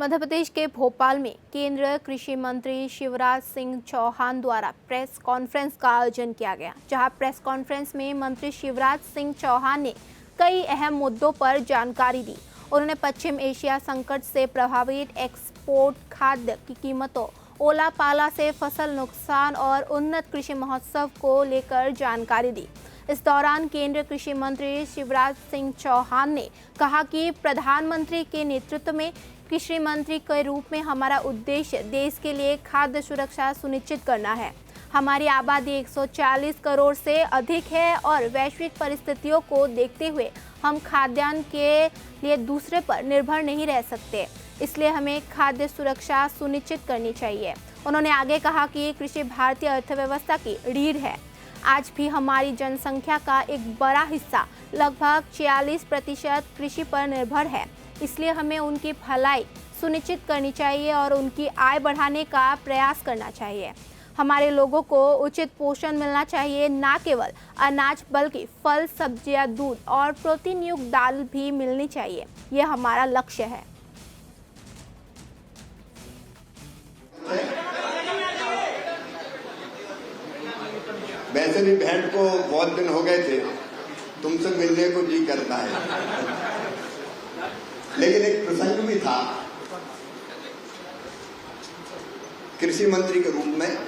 मध्य प्रदेश के भोपाल में केंद्रीय कृषि मंत्री शिवराज सिंह चौहान द्वारा प्रेस कॉन्फ्रेंस का आयोजन किया गया, जहां प्रेस कॉन्फ्रेंस में मंत्री शिवराज सिंह चौहान ने कई अहम मुद्दों पर जानकारी दी। उन्होंने पश्चिम एशिया संकट से प्रभावित एक्सपोर्ट खाद्य की कीमतों, ओला पाला से फसल नुकसान और उन्नत कृषि महोत्सव को लेकर जानकारी दी। इस दौरान केंद्रीय कृषि मंत्री शिवराज सिंह चौहान ने कहा कि प्रधानमंत्री के नेतृत्व में कृषि मंत्री के रूप में हमारा उद्देश्य देश के लिए खाद्य सुरक्षा सुनिश्चित करना है। हमारी आबादी 140 करोड़ से अधिक है और वैश्विक परिस्थितियों को देखते हुए हम खाद्यान्न के लिए दूसरे पर निर्भर नहीं रह सकते, इसलिए हमें खाद्य सुरक्षा सुनिश्चित करनी चाहिए। उन्होंने आगे कहा कि कृषि भारतीय अर्थव्यवस्था की रीढ़ है। आज भी हमारी जनसंख्या का एक बड़ा हिस्सा लगभग 46% कृषि पर निर्भर है, इसलिए हमें उनकी भलाई सुनिश्चित करनी चाहिए और उनकी आय बढ़ाने का प्रयास करना चाहिए। हमारे लोगों को उचित पोषण मिलना चाहिए, न केवल अनाज बल्कि फल, सब्जियां, दूध और प्रोटीन युक्त दाल भी मिलनी चाहिए। यह हमारा लक्ष्य है। वैसे भी भेंट को बहुत दिन हो गए थे, तुमसे मिलने को जी करता है, लेकिन एक प्रसंग भी था। कृषि मंत्री के रूप में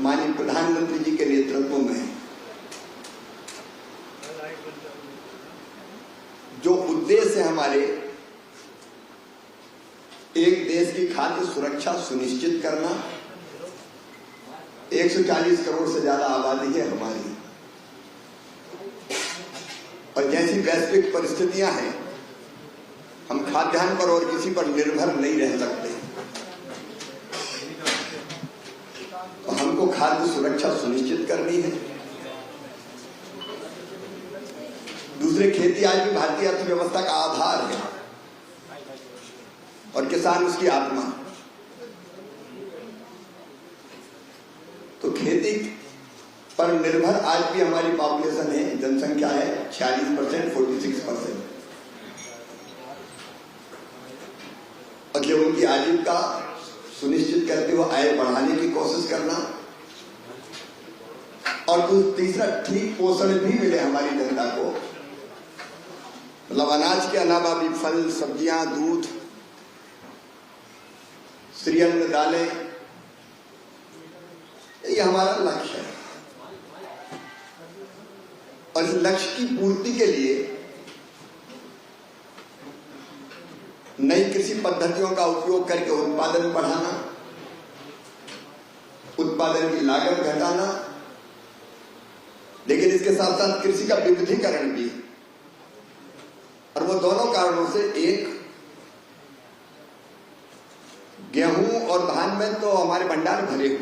माननीय प्रधानमंत्री जी के नेतृत्व में जो उद्देश्य है हमारे, एक देश की खाद्य सुरक्षा सुनिश्चित करना, 140 करोड़ से ज्यादा आबादी है हमारी, और जैसी वैश्विक परिस्थितियां हैं, हम खाद्यान्न पर और किसी पर निर्भर नहीं रह सकते। तो हमको खाद्य सुरक्षा सुनिश्चित करनी है। दूसरे, खेती आज भी भारतीय अर्थव्यवस्था का आधार है और किसान उसकी आत्मा। तो खेती पर निर्भर आज भी हमारी पॉपुलेशन है, जनसंख्या है 46%, 46%। और जो उनकी आजीविका सुनिश्चित करते हुए आय बढ़ाने की कोशिश करना, और तीसरा, ठीक पोषण भी मिले हमारी जनता को। मतलब अनाज के अलावा भी फल, सब्जियां, दूध, श्रीअन्न, दालें, ये हमारा लक्ष्य है। और इस लक्ष्य की पूर्ति के लिए नई कृषि पद्धतियों का उपयोग करके उत्पादन बढ़ाना, उत्पादन की लागत घटाना, लेकिन इसके साथ साथ कृषि का विविधीकरण भी। और वो दोनों कारणों से, एक, गेहूं और धान में तो हमारे भंडार भरे हुए